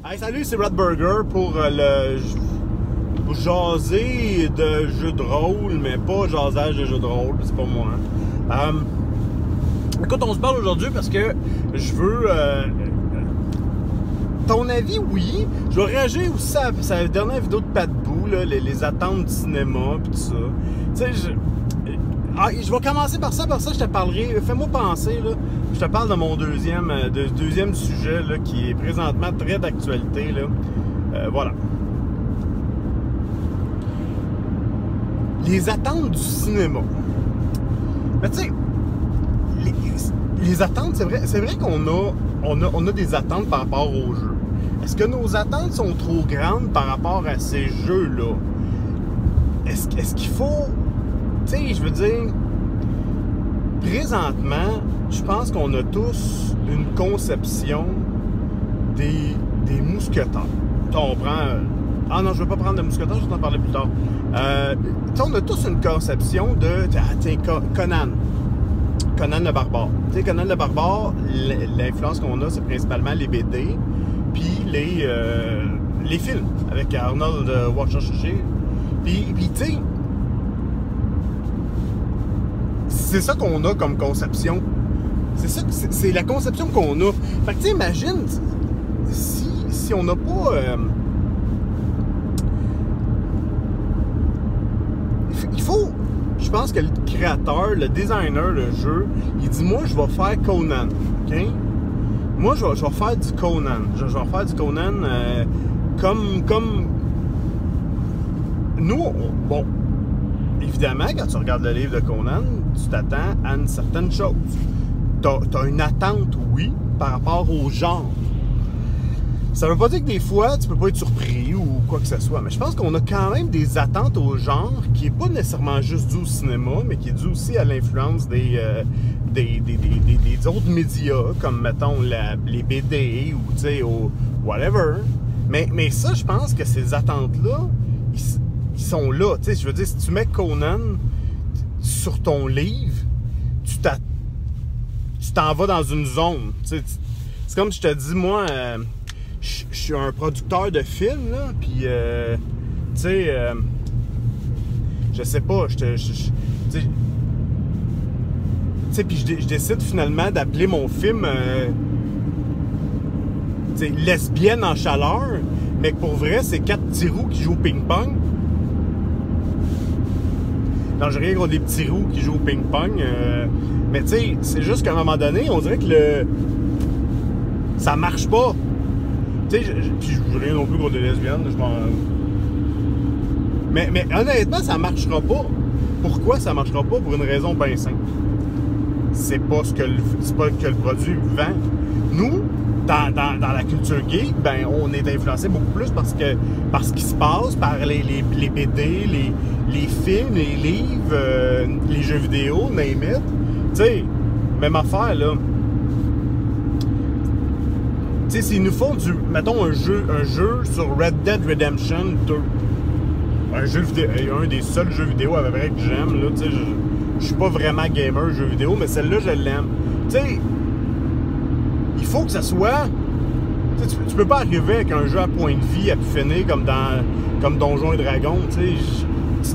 Hey, salut, c'est Red Burger pour jaser de jeux de rôle, mais pas jasage de jeux de rôle, c'est pas moi. Écoute, on se parle aujourd'hui parce que je veux... ton avis, oui. Je vais réagir aussi à la dernière vidéo de Pat Bou, là, les attentes du cinéma, pis tout ça. Tu sais, je vais commencer par ça je te parlerai. Fais-moi penser, là. Je te parle de mon deuxième sujet, là, qui est présentement très d'actualité, là. Voilà. Les attentes du cinéma. Mais tu sais, les attentes, c'est vrai qu'on a des attentes par rapport aux jeux. Est-ce que nos attentes sont trop grandes par rapport à ces jeux-là? Est-ce qu'il faut... Tu sais, je veux dire, présentement, je pense qu'on a tous une conception des mousquetaires. On prend... Ah non, je ne veux pas prendre de mousquetaires, je vais t'en parler plus tard. On a tous une conception de... Tiens, Conan le Barbare. Tu sais, Conan le Barbare, l'influence qu'on a, c'est principalement les BD, puis les films, avec Arnold Schwarzenegger. Puis tu sais, c'est ça qu'on a comme conception. C'est la conception qu'on a. Fait que tu sais, imagine si on n'a pas... il faut... Je pense que le créateur, le designer, le jeu, il dit, moi, je vais faire Conan, OK? Moi, je vais faire du Conan. Je vais faire du Conan comme... Nous, bon, évidemment, quand tu regardes le livre de Conan, tu t'attends à une certaine chose. T'as une attente, oui, par rapport au genre. Ça veut pas dire que des fois, tu peux pas être surpris ou quoi que ce soit, mais je pense qu'on a quand même des attentes au genre qui est pas nécessairement juste dû au cinéma, mais qui est dû aussi à l'influence des autres médias, comme, mettons, les BD ou, tu sais, whatever. Mais ça, je pense que ces attentes-là, ils sont là. Tu sais, je veux dire, si tu mets Conan sur ton livre, tu t'en vas dans une zone. Tu sais, c'est comme si je te dis, moi... je suis un producteur de films, là, puis, tu sais, je sais pas, tu sais, puis je décide finalement d'appeler mon film, tu sais, lesbienne en chaleur, mais que pour vrai, c'est 4 petits roux qui jouent au ping-pong. Non, j'ai rien contre des petits roux qui jouent au ping-pong, mais tu sais, c'est juste qu'à un moment donné, on dirait que ça marche pas. Tu sais, puis je veux rien non plus contre les lesbiennes, mais honnêtement, ça marchera pas. Pourquoi ça marchera pas? Pour une raison bien simple. C'est pas ce que le produit vend. Nous, dans la culture geek, ben, on est influencé beaucoup plus par ce qui se passe, par les BD, les films, les livres, les jeux vidéo, name it. Tu sais, même affaire, là. Tu sais, s'ils nous font mettons, un jeu sur Red Dead Redemption 2, un des seuls jeux vidéo à peu près que j'aime, là, tu sais, je suis pas vraiment gamer jeu vidéo, mais celle-là, je l'aime. Tu sais, il faut que ça soit... Tu peux pas arriver avec un jeu à point de vie à pu finir comme Donjons et Dragons, tu sais.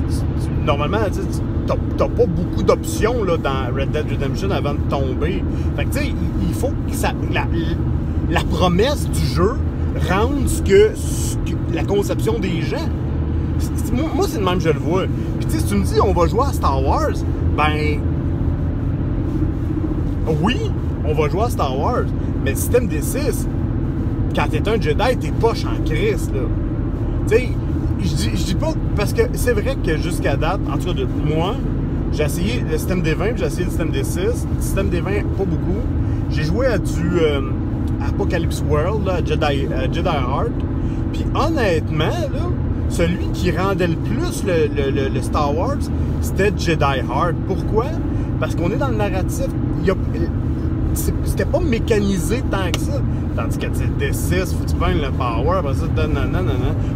Normalement, t'as pas beaucoup d'options, là, dans Red Dead Redemption avant de tomber. Fait que, tu sais, il faut que ça... La promesse du jeu rende ce que la conception des gens. Moi, c'est de même que je le vois. Puis, tu sais, si tu me dis, on va jouer à Star Wars, ben... Oui, on va jouer à Star Wars, mais le système des 6, quand t'es un Jedi, t'es poche en Christ, là. Tu sais, je dis pas... Parce que c'est vrai que jusqu'à date, en tout cas, moi, j'ai essayé le système des 20, puis j'ai essayé le système des 6. Le système des 20, pas beaucoup. J'ai joué à du... Apocalypse World, là, Jedi Heart. Puis honnêtement, là, celui qui rendait le plus le Star Wars, c'était Jedi Heart. Pourquoi? Parce qu'on est dans le narratif. C'était pas mécanisé tant que ça. Tandis que D6, faut que tu prennes le power, après ça,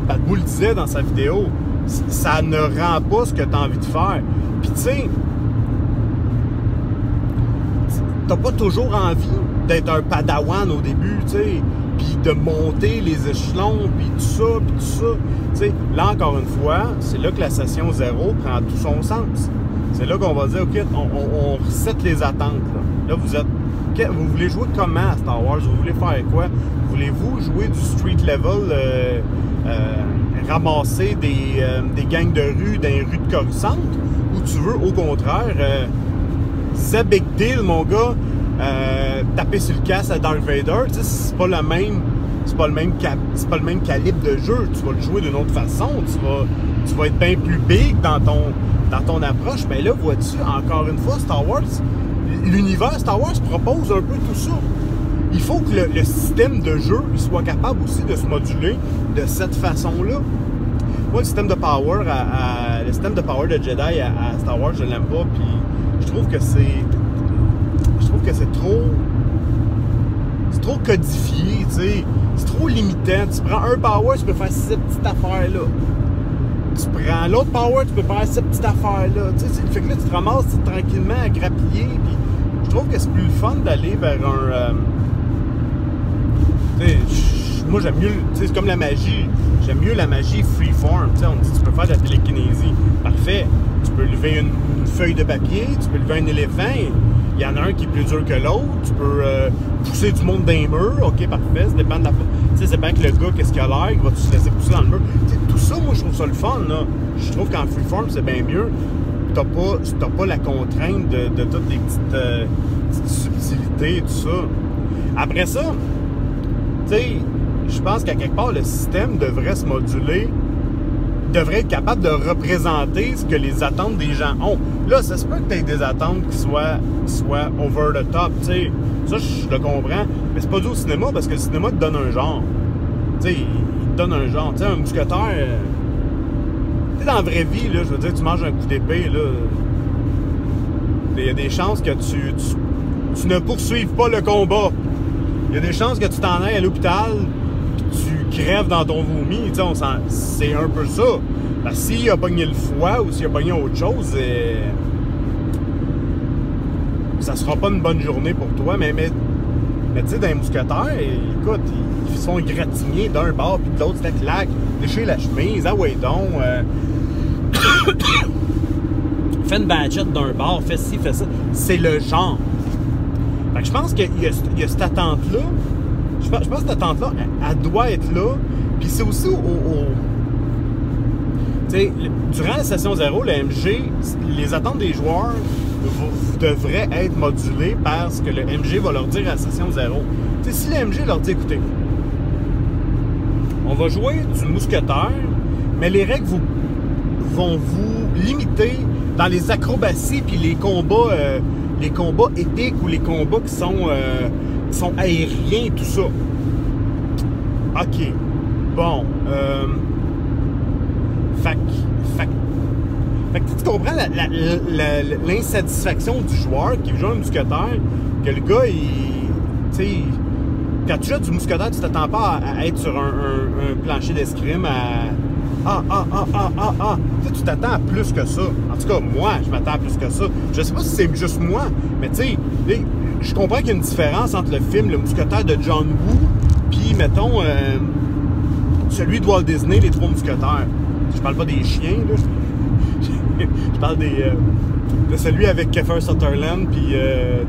Pat Bou le disait dans sa vidéo, ça ne rend pas ce que tu as envie de faire. Puis tu sais, t'as pas toujours envie d'être un padawan au début, tu sais. puis de monter les échelons, puis tout ça, puis tout ça. Tu sais, là, encore une fois, c'est là que la session 0 prend tout son sens. C'est là qu'on va dire, OK, on reset les attentes. Là, vous êtes... Vous voulez jouer comment à Star Wars? Vous voulez faire quoi? Voulez-vous jouer du street level, ramasser des gangs de rue dans les rues de Coruscant? Ou tu veux, au contraire, c'est big deal, mon gars, taper sur le casse à Darth Vader? Tu sais, c'est pas le même calibre de jeu. Tu vas le jouer d'une autre façon. Tu vas être bien plus big dans ton approche. Mais là, vois-tu, encore une fois, Star Wars... L'univers Star Wars propose un peu tout ça. Il faut que le système de jeu il soit capable aussi de se moduler de cette façon-là. Moi, le système de power de Jedi à Star Wars, je l'aime pas. Puis je trouve que c'est trop codifié, tu sais. C'est trop limitant. Tu prends un power, tu peux faire cette petite affaire-là. Tu prends l'autre power, tu peux faire cette petite affaire-là. Tu sais, fait que là, tu te ramasses tranquillement à grappiller. Puis je trouve que c'est plus le fun d'aller vers un... moi, j'aime mieux... C'est comme la magie. J'aime mieux la magie freeform. On dit tu peux faire de la télékinésie. Parfait. Tu peux lever une feuille de papier, tu peux lever un éléphant. Il y en a un qui est plus dur que l'autre. Tu peux pousser du monde dans les murs. OK, parfait. Ça dépend de la... Tu sais, c'est bien que le gars, qu'est-ce qu'il a l'air, il va se laisser pousser dans le mur. T'sais, tout ça, moi, je trouve ça le fun, là. Je trouve qu'en freeform, c'est bien mieux. T'as pas la contrainte de toutes les petites subtilités et tout ça. Après ça, tu sais, je pense qu'à quelque part, le système devrait se moduler, devrait être capable de représenter ce que les attentes des gens ont. Là, ça se peut que tu aies des attentes qui soient over the top, tu sais. Ça, je le comprends. Mais c'est pas dû au cinéma, parce que le cinéma te donne un genre. Tu sais, il te donne un genre. Tu sais, un mousquetaire... Tu sais, dans la vraie vie, là, je veux dire, tu manges un coup d'épée, là... Il y a des chances que tu ne poursuives pas le combat. Il y a des chances que tu t'en ailles à l'hôpital, tu crèves dans ton vomi. Tu sais, c'est un peu ça. Parce que s'il a pogné le foie ou s'il a pogné autre chose, ça sera pas une bonne journée pour toi. Mais tu sais, dans les mousquetaires, écoute, ils sont égratignés d'un bord puis de l'autre, c'était claque. Lécher la chemise, ah ouais donc. Fais une badgette d'un bord, fais ci, fais ça. C'est le genre. Fait que je pense qu'il y a cette attente-là. Je pense que cette attente-là, elle doit être là. Puis c'est aussi tu sais, durant la session 0, le MG, les attentes des joueurs devraient être modulées par ce que le MG va leur dire à la session 0. Tu sais, si le MG leur dit, écoutez, on va jouer du mousquetaire, mais les règles vont vous limiter dans les acrobaties puis les combats épiques ou les combats qui sont aériens, tout ça. OK. Bon. Fait que tu comprends l'insatisfaction du joueur qui joue un mousquetaire, que le gars, tu sais, quand tu joues du mousquetaire, tu t'attends pas à être sur un plancher d'escrime tu t'attends à plus que ça. En tout cas, moi, je m'attends à plus que ça. Je sais pas si c'est juste moi, mais tu sais, je comprends qu'il y a une différence entre le film Le Mousquetaire de John Woo puis, mettons, celui de Walt Disney, Les Trois Mousquetaires. Je parle pas des chiens, là. Je parle de celui avec Kiefer Sutherland, puis,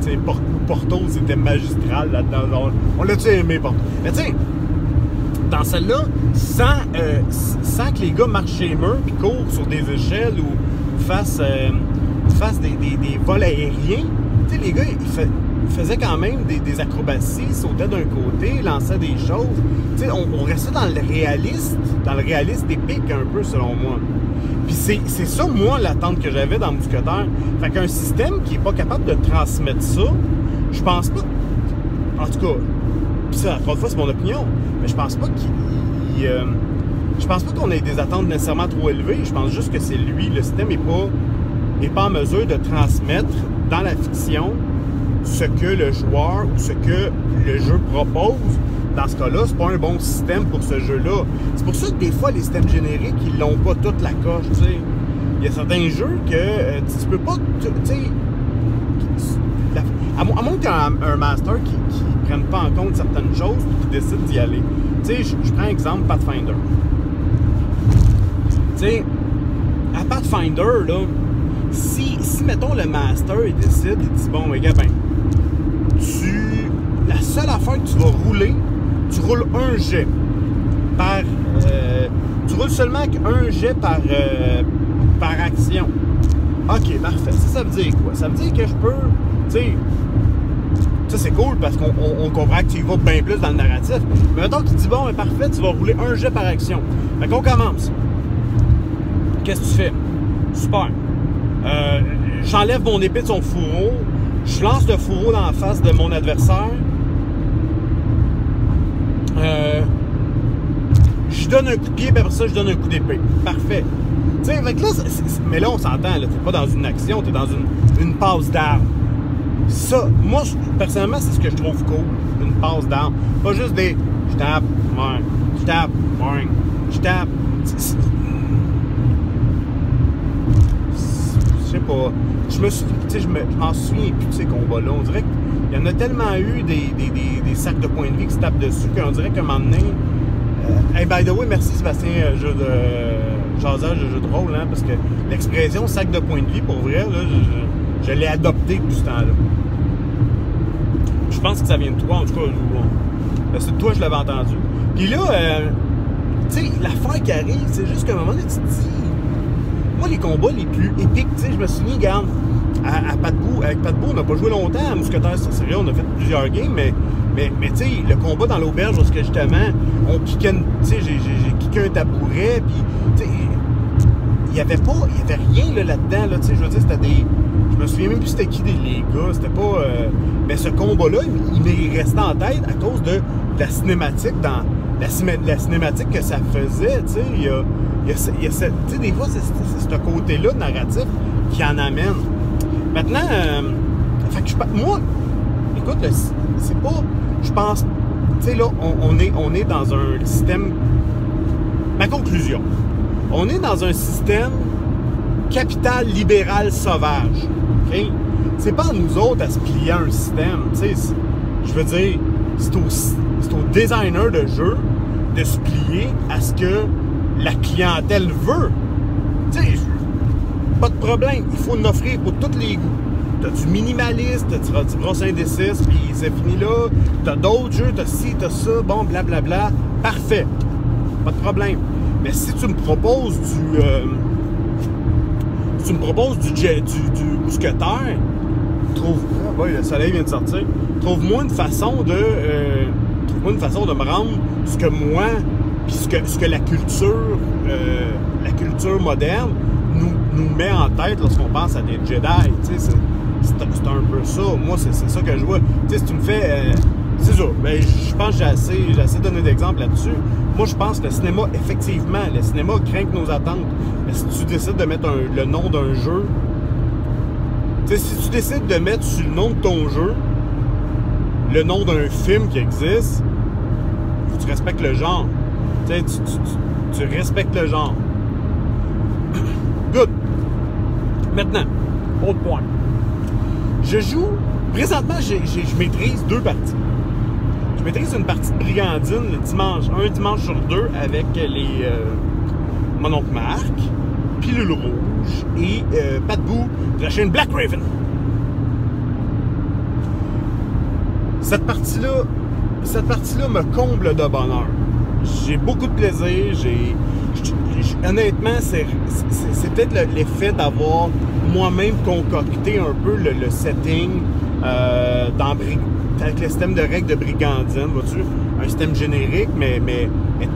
tu sais, Porto, c'était magistral là-dedans. On l'a-tu aimé, Porto? Mais tu sais, dans celle-là, sans que les gars marchent chez murs puis courent sur des échelles ou fassent des vols aériens, tu sais, les gars, ils faisaient quand même des acrobaties, ils sautaient d'un côté, lançaient des choses. Tu sais, on restait dans le réaliste épique un peu, selon moi. Puis c'est ça, moi, l'attente que j'avais dans Mousquetaire. Fait qu'un système qui est pas capable de transmettre ça, je pense pas... En tout cas, pis ça, encore une fois, c'est mon opinion, mais je pense pas je pense pas qu'on ait des attentes nécessairement trop élevées. Je pense juste que c'est lui, le système est pas en mesure de transmettre dans la fiction ce que le joueur ou ce que le jeu propose. Dans ce cas-là, c'est pas un bon système pour ce jeu-là. C'est pour ça que des fois, les systèmes génériques, ils l'ont pas toute la coche, tu sais. Il y a certains jeux que tu peux pas, tu sais... À moins que tu aies un master qui prennent pas en compte certaines choses et qui décident d'y aller. Tu sais, je prends exemple Pathfinder. Tu sais, à Pathfinder, là, si mettons, le master, il décide, il dit, bon, les gars, ben, la seule affaire que tu vas rouler, tu roules un jet par... tu roules seulement un jet par action. OK, parfait. Ça veut dire quoi? Ça veut dire que je peux, tu sais, ça c'est cool parce qu'on comprend que tu y vas bien plus dans le narratif. Mais mettons qu'il dit, bon, mais parfait, tu vas rouler un jet par action. Fait qu'on commence. Qu'est-ce que tu fais? Super. J'enlève mon épée de son fourreau. Je lance le fourreau dans la face de mon adversaire. Je donne un coup de pied, puis après ça, je donne un coup d'épée. Parfait. Tu sais, avec là, mais là, on s'entend, là, t'es pas dans une action, t'es dans une passe d'armes. Ça, moi, personnellement, c'est ce que je trouve cool, une passe d'armes. Pas juste des je tape, ouais, je tape, ouais, je tape. Je sais pas. Je m'en souviens plus de ces combats-là. On dirait qu'il y en a tellement eu des sacs de points de vie qui se tapent dessus qu'on dirait qu'à un moment donné. Hey, by the way, merci Sébastien, jasage de jeu de rôle, hein, parce que l'expression sac de points de vie, pour vrai, là, je l'ai adopté depuis ce temps-là. Je pense que ça vient de toi, en tout cas. C'est de toi que je l'avais entendu. Puis là, tu sais, l'affaire qui arrive, c'est juste qu'à un moment donné, tu te dis. Moi, les combats les plus épiques, tu sais, je me souviens, regarde, avec Pat-Bou, on n'a pas joué longtemps à Mousquetaires Sorciers, on a fait plusieurs games, mais tu sais, le combat dans l'auberge, parce que justement, on kickait, tu sais, j'ai kické un tabouret, puis, tu sais, il y avait rien là-dedans, là, tu sais, je veux dire, c'était des... Je me souviens même plus c'était qui les gars, c'était pas... mais ce combat-là, il m'est resté en tête à cause de la cinématique, dans la cinématique que ça faisait, tu sais, il y a tu sais, des fois, c'est ce côté-là narratif qui en amène. Maintenant, fait que moi, écoute, c'est pas... Je pense, tu sais, là, on est dans un système... Ma conclusion, on est dans un système capital libéral sauvage, OK? C'est pas à nous autres à se plier à un système, tu sais, je veux dire, c'est au designer de jeu de se plier à ce que la clientèle veut. Tu sais, pas de problème, il faut en offrir pour tous les goûts. T'as du minimaliste, t'as du brosse indécis, puis c'est fini là. T'as d'autres jeux, t'as ci, t'as ça, bon, blablabla. Parfait. Pas de problème. Mais si tu me proposes du mousquetaire, le soleil vient de sortir. Trouve-moi une façon de me rendre ce que moi, puis ce que la culture moderne nous met en tête lorsqu'on pense à des Jedi. Tu sais, c'est un peu ça. Moi, c'est ça que je vois. Tu sais, si tu me fais... c'est ça. Ben, je pense que j'ai assez donné d'exemples là-dessus. Moi, je pense que le cinéma, effectivement, le cinéma craint nos attentes. Mais si tu décides de mettre le nom d'un jeu... Tu sais, si tu décides de mettre sur le nom de ton jeu le nom d'un film qui existe, faut que tu respectes le genre. Tu sais, tu respectes le genre. Good. Maintenant, autre point. Je joue... Présentement, je maîtrise 2 parties. Je maîtrise une partie de Brigandine un dimanche sur 2 avec mon oncle Marc, Pilule Rouge et Pat-Bou de la chaîne Black Raven. Cette partie-là me comble de bonheur. J'ai beaucoup de plaisir. Honnêtement, c'est peut-être l'effet d'avoir moi-même concocté un peu le setting avec le système de règles de Brigandine, vois-tu? Un système générique, mais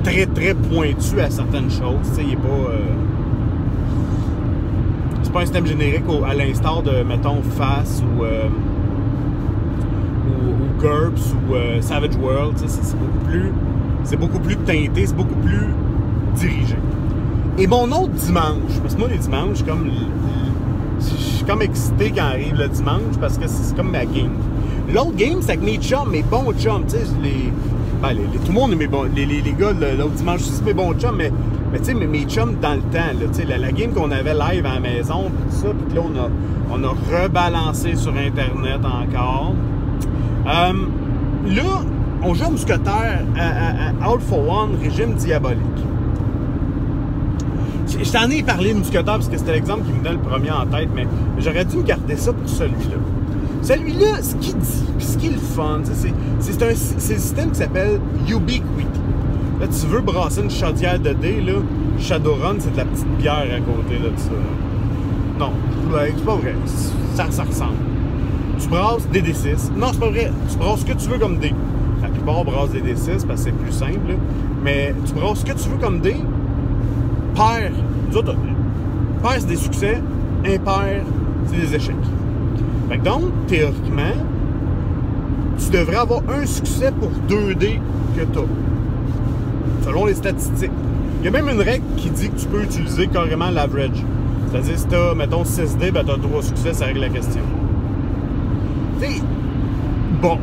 très, très pointu à certaines choses. Tu sais, il est pas... c'est pas un système générique à l'instar de, mettons, FAS ou GURPS ou Savage World. Tu sais, c'est beaucoup plus teinté, c'est beaucoup plus dirigé. Et mon autre dimanche, parce que moi, les dimanches, je suis comme excité quand arrive le dimanche parce que c'est comme ma game. L'autre game, c'est avec mes chums, mes bons chums, tu sais, tout le monde est mes bons, les gars, l'autre dimanche, c'est mes bons chums, mais tu sais, mes chums dans le temps, là, tu sais, la game qu'on avait live à la maison, tout ça, puis là, on a rebalancé sur Internet encore. là, on joue à mousquetaire à All for One, régime diabolique. Je t'en ai parlé de mousquetaire parce que c'était l'exemple qui me donne le premier en tête, mais j'aurais dû me garder ça pour celui-là. Celui-là, ce qu'il dit, puis ce qui est le fun, c'est un système qui s'appelle Ubiquity. Là, tu veux brasser une chaudière de dés, là, Shadowrun, c'est de la petite bière à côté de ça. Non, c'est pas vrai. Ça ressemble. Tu brasses des D6. Non, c'est pas vrai. Tu brasses ce que tu veux comme dés. La plupart brassent des D6 parce que c'est plus simple, là. Mais tu brasses ce que tu veux comme dés. Pair, nous autres, pair, c'est des succès. Impair, c'est des échecs. Fait que donc, théoriquement, tu devrais avoir un succès pour 2 dés que tu as. Selon les statistiques. Il y a même une règle qui dit que tu peux utiliser carrément l'average. C'est-à-dire, si tu as, mettons, 6 dés, ben tu as 3 succès, ça règle la question. Tu sais, bon.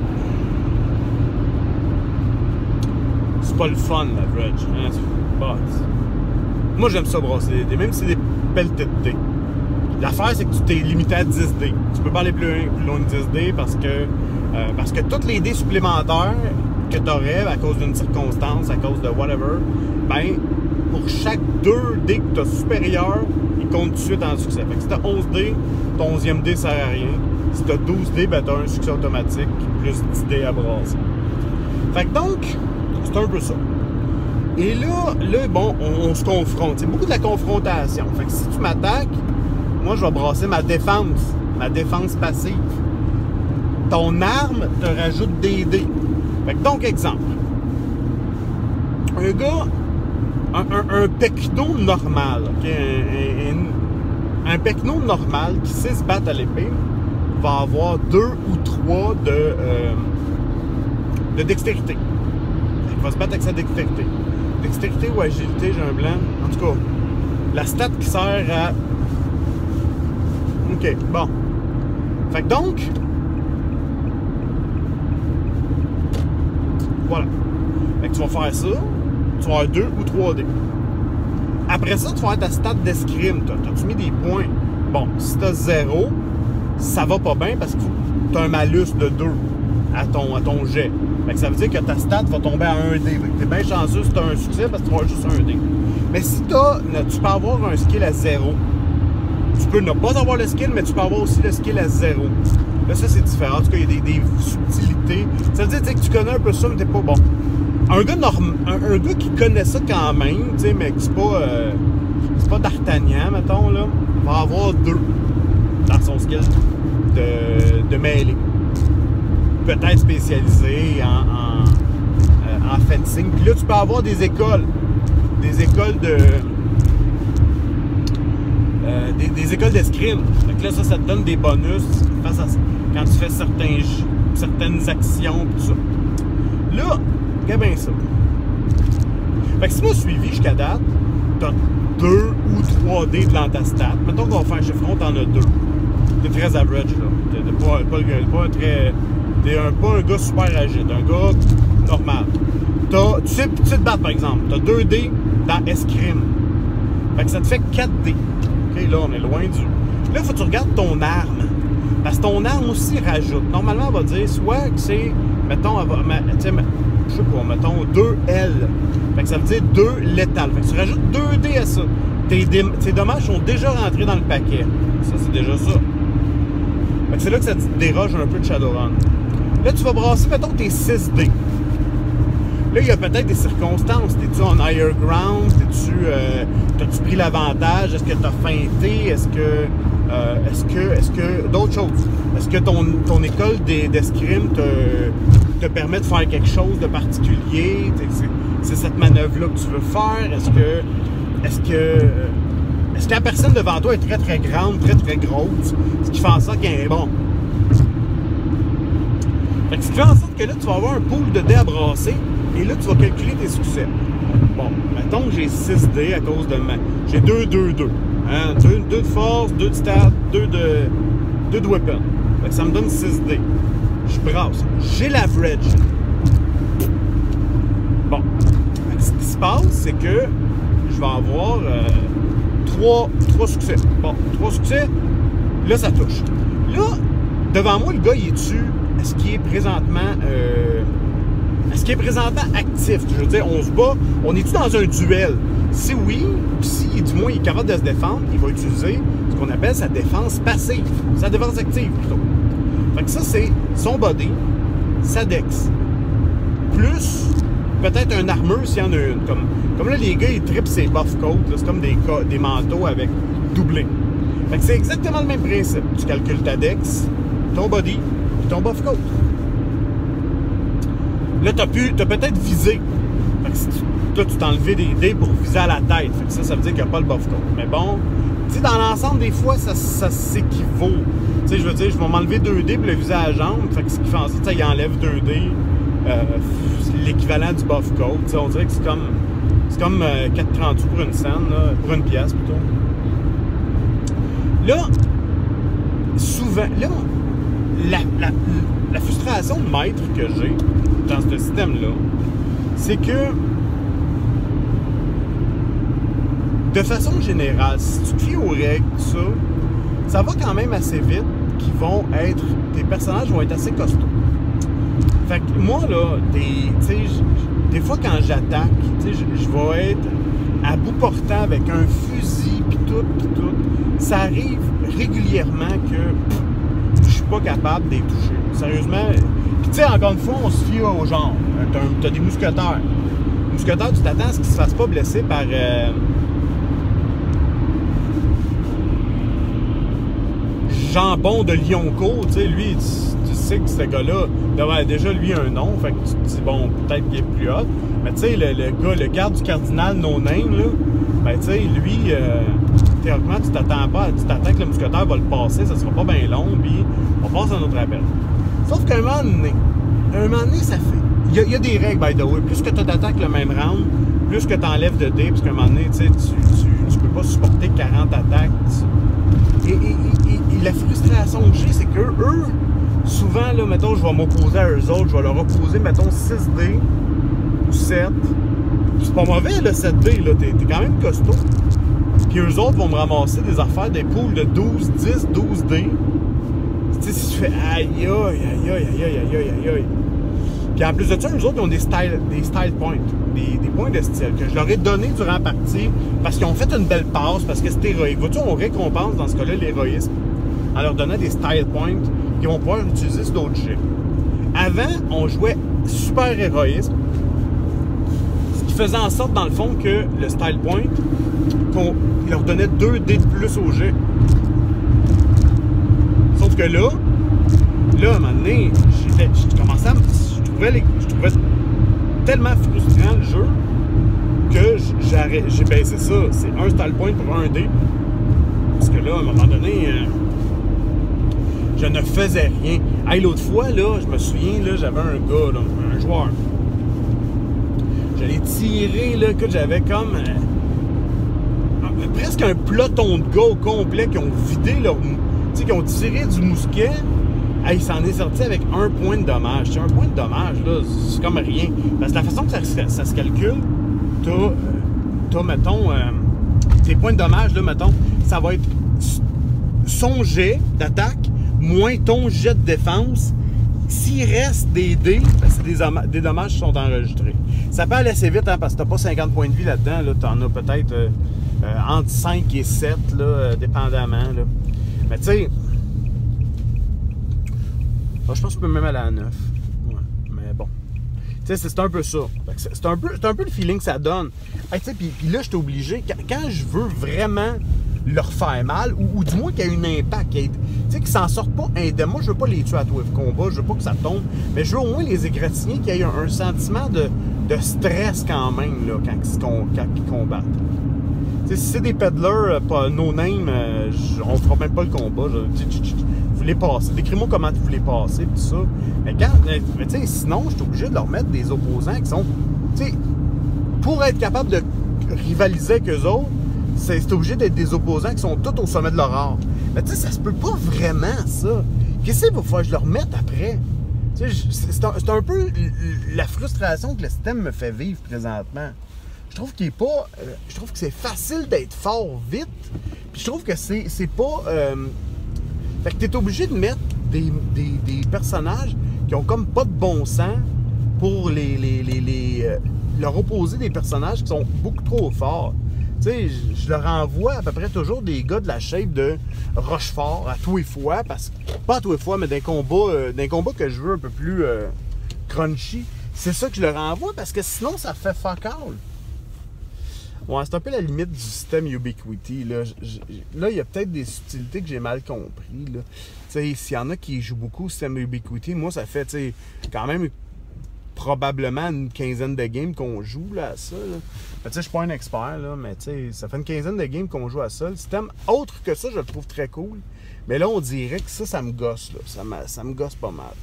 C'est pas le fun, l'average. Hein? Bah, moi, j'aime ça brasser des dés, même si c'est des pelletés de dés. L'affaire, c'est que tu t'es limité à 10 dés. Tu peux pas aller plus loin de 10 dés parce que tous les dés supplémentaires que tu aurais à cause d'une circonstance, à cause de whatever, ben, pour chaque 2 dés que tu as supérieur, ils comptent tout de suite en succès. Fait que si tu as 11 dés, ton 11e dé sert à rien. Si tu as 12 dés, ben, tu as un succès automatique plus 10 dés à brasser. Fait que donc, c'est un peu ça. Et là bon, on se confronte. C'est beaucoup de la confrontation. Fait que si tu m'attaques, moi, je vais brasser ma défense passive. Ton arme te rajoute des dés. Fait que donc, exemple. Un gars, un pecno normal, okay? Un pecno normal qui sait se battre à l'épée va avoir 2 ou 3 de dextérité. Il va se battre avec sa dextérité. Dextérité ou agilité, j'ai un blanc. En tout cas, la stat qui sert à... OK, bon. Fait que donc... Voilà. Fait que tu vas faire ça. Tu vas avoir 2 ou 3 dés. Après ça, tu vas avoir ta stat d'escrime. T'as-tu mis des points? Bon, si t'as 0, ça va pas bien parce que t'as un malus de 2 à ton jet. Fait que ça veut dire que ta stat va tomber à 1 dé. T'es bien chanceux si t'as un succès parce que tu vas avoir juste 1 dé. Mais si tu peux avoir un skill à 0. Tu peux ne pas avoir le skill, mais tu peux avoir aussi le skill à 0. Là, ça, c'est différent. En tout cas, il y a des subtilités. Ça veut dire que tu connais un peu ça, mais t'es pas bon. Un gars qui connaît ça quand même, tu sais, mais c'est pas d'Artagnan, mettons, là, va avoir 2 dans son skill de mêlée. Peut-être spécialisé en fencing. Puis là, tu peux avoir des écoles. Des écoles des écoles d'escrime. Donc là, ça te donne des bonus face à quand tu fais certaines actions, tout ça. Là, regarde bien ça. Fait que si moi suivi jusqu'à date, t'as 2 ou 3 dés dans ta stat. Mettons qu'on va faire un chiffron, t'en as 2. T'es très average, là. T'es pas un gars super agile, un gars normal. Tu sais te battre, par exemple. T'as 2 dés dans escrime. Fait que ça te fait 4 dés. OK, là, on est loin du... Là, il faut que tu regardes ton arme. Parce que ton arme aussi rajoute. Normalement, on va dire soit que c'est, mettons, je sais pas, mettons 2 L. Fait que ça veut dire 2 létal. Fait que tu rajoutes 2 dés à ça. Tes dommages sont déjà rentrés dans le paquet. Ça, c'est déjà ça. Fait que c'est là que ça te déroge un peu de Shadowrun. Là, tu vas brasser, mettons, tes 6 dés. Là, il y a peut-être des circonstances. T'es-tu en higher ground? T'as-tu pris l'avantage? Est-ce que t'as feinté? Est-ce que d'autres choses? Est-ce que ton école d'escrime te permet de faire quelque chose de particulier? C'est cette manœuvre-là que tu veux faire? Est-ce que la personne devant toi est très très grande, très très grosse? Ce qui fait en sorte qu'elle est bon. Fait que ce qui fait en sorte que là, tu vas avoir un pool de dés à brasser. Et là, tu vas calculer tes succès. Bon, mettons que j'ai 6 dés à cause de j'ai 2, 2, 2. Hein? 2 de force, 2 de stat, 2 de weapon. Fait que ça me donne 6 dés. Je brasse. J'ai l'average. Bon. Fait que ce qui se passe, c'est que je vais avoir 3 succès. Bon, 3 succès. Là, ça touche. Là, devant moi, le gars, il est-tu ce qui est présentement actif. Je veux dire, on se bat, on est-tu dans un duel? Si oui, si du moins il est capable de se défendre, il va utiliser ce qu'on appelle sa défense passive, sa défense active plutôt. Fait que ça, c'est son body, sa dex, plus peut-être un armure s'il y en a une. Comme là, les gars, ils trippent ces buff coats, c'est comme des manteaux avec doublé. Fait que c'est exactement le même principe. Tu calcules ta dex, ton body, puis ton buff coat. Là, t'as peut-être visé. Fait que toi, tu t'es enlevé des dés pour viser à la tête. Fait que ça veut dire qu'il n'y a pas le buff coat. Mais bon, tu sais, dans l'ensemble, des fois, ça s'équivaut. Tu sais, je veux dire, je vais m'enlever 2 dés pour le viser à la jambe. Fait que ce qui fait en sorte, il enlève 2 dés. L'équivalent du buff coat. Tu sais, on dirait que c'est comme 4,38 pour une scène, là, pour une pièce plutôt. Là, souvent, là, la frustration de maître que j'ai dans ce système-là, c'est que, de façon générale, si tu te fies aux règles, tout ça, ça va quand même assez vite tes personnages vont être assez costauds. Fait que moi, là, des fois quand j'attaque, je vais être à bout portant avec un fusil, pis tout. Ça arrive régulièrement que je suis pas capable de les toucher. Sérieusement. Puis tu sais, encore une fois, on se fie au genre. T'as des mousquetaires. Les mousquetaires, tu t'attends à ce qu'ils se fassent pas blesser par... Jambon de Lyoncourt, tu sais, lui, tu sais que ce gars-là, déjà, lui, a un nom, fait que tu te dis, bon, peut-être qu'il est plus hot. Mais tu sais, le garde du cardinal no-name, là, ben tu sais, lui, théoriquement, tu t'attends que le mousquetaire va le passer, ça sera pas bien long, puis on passe à notre appel. Sauf qu'à un moment donné, ça fait... Il y a des règles, by the way. Plus que tu attaques le même round, plus que tu enlèves de dés, parce qu'à un moment donné, tu sais, tu peux pas supporter 40 attaques. Et la frustration que j'ai, c'est que eux, souvent, là, mettons, je vais m'opposer à eux autres, je vais leur opposer, mettons, 6 dés ou 7. C'est pas mauvais, le 7 dés, là, t'es quand même costaud. Puis eux autres vont me ramasser des affaires, des poules de 12, 10, 12 dés. Tu sais, si tu fais aïe, aïe, aïe, aïe, aïe, aïe, aïe, aïe. Puis en plus de ça, eux autres, ils ont des style points, des points de style que je leur ai donné durant la partie parce qu'ils ont fait une belle passe, parce que c'est héroïque. Vois-tu, on récompense dans ce cas-là l'héroïsme en leur donnant des style points qu'ils vont pouvoir utiliser sur d'autres jeux. Avant, on jouait super héroïsme, ce qui faisait en sorte, dans le fond, que le style point, il leur donnait 2 dés de plus au jeu. Sauf que là, à un moment donné, je trouvais tellement frustrant le jeu que j'ai baissé ça. C'est un style point pour un dé. Parce que là, à un moment donné, je ne faisais rien. Hey, l'autre fois, là, je me souviens, là, j'avais un gars, là, un joueur. Je l'ai tiré, là, que j'avais comme presque un peloton de gars au complet qui ont vidé leur... Tu sais, qui ont tiré du mousquet. Hey, il s'en est sorti avec 1 point de dommage. C'est un point de dommage, là, c'est comme rien. Parce que la façon que ça se calcule, t'as mettons, tes points de dommage, là, mettons, ça va être son jet d'attaque moins ton jet de défense. S'il reste des dés, ben, c'est des dommages qui sont enregistrés. Ça peut aller assez vite, hein, parce que t'as pas 50 points de vie là-dedans. Là, t'en as peut-être entre 5 et 7, là, dépendamment. Là. Mais tu sais... Je pense que je peux même aller à 9. Ouais, mais bon. Tu sais, c'est un peu ça. C'est un peu le feeling que ça donne. Hey, tu sais, puis là, je suis obligé, quand je veux vraiment leur faire mal, ou du moins qu'il y ait un impact, tu sais, qu'ils s'en sortent pas indemnes. Moi, je veux pas les tuer à tout combat, je veux pas que ça tombe, mais je veux au moins les égratigner, qu'il y ait un sentiment de stress quand même, là, quand ils combattent. Tu sais, si c'est des peddlers, pas no-name, on fera même pas le combat. Vous les passez. Décris-moi comment vous les passez, tout ça. Mais tu sais, sinon, je suis obligé de leur mettre des opposants qui sont, tu sais, pour être capable de rivaliser avec eux autres, c'est obligé d'être des opposants qui sont tous au sommet de leur art. Mais tu sais, ça se peut pas vraiment, ça. Qu'est-ce qu'il va falloir que je leur mette après? Tu sais, c'est un peu la frustration que le système me fait vivre présentement. Je trouve qu'il est pas... je trouve que c'est facile d'être fort vite, puis je trouve que c'est pas... fait que t'es obligé de mettre des personnages qui ont comme pas de bon sens pour leur opposer des personnages qui sont beaucoup trop forts. Tu sais, je leur envoie à peu près toujours des gars de la shape de Rochefort à tous les fois, pas à tous les fois, mais d'un combat que je veux un peu plus crunchy. C'est ça que je leur envoie parce que sinon ça fait fuck all. Ouais, c'est un peu la limite du système Ubiquiti. Là, il y a peut-être des subtilités que j'ai mal compris. Tu sais, s'il y en a qui jouent beaucoup au système Ubiquiti, moi ça fait, tu sais, quand même probablement une quinzaine de games qu'on joue là, à ça. Tu sais, je suis pas un expert, là, mais tu sais, ça fait une quinzaine de games qu'on joue à ça. Le système, autre que ça, je le trouve très cool. Mais là, on dirait que ça me gosse. Là. Ça me gosse pas mal.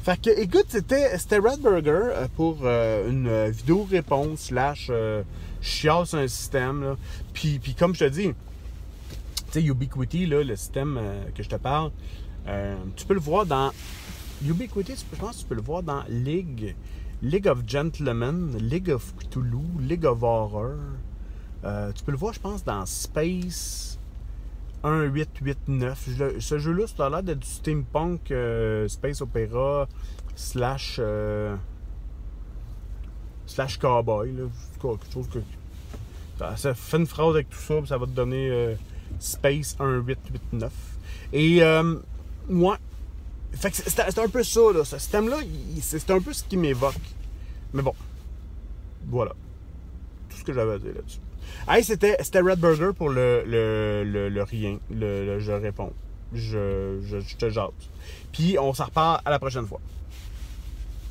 Fait que, écoute, c'était Ratburger pour une vidéo-réponse / chiale sur un système. Là. Puis comme je te dis, tu sais, Ubiquiti, là, le système que je te parle, tu peux le voir dans Ubiquiti, je pense que tu peux le voir dans League of Gentlemen, League of Cthulhu, League of Horror. Tu peux le voir, je pense, dans Space 1889. Ce jeu-là, ça a l'air d'être du steampunk, space opéra / cowboy. Là. Quelque chose que... Ça fait une phrase avec tout ça, puis ça va te donner Space 1889. Et, moi... Fait que c'est un peu ça, là. Ce système-là, c'est un peu ce qui m'évoque. Mais bon, voilà. Tout ce que j'avais à dire là-dessus. Hey, c'était Ratburger pour le rien. Je réponds. Je te jase. Puis on s'en reparle à la prochaine fois.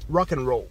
Rock and roll.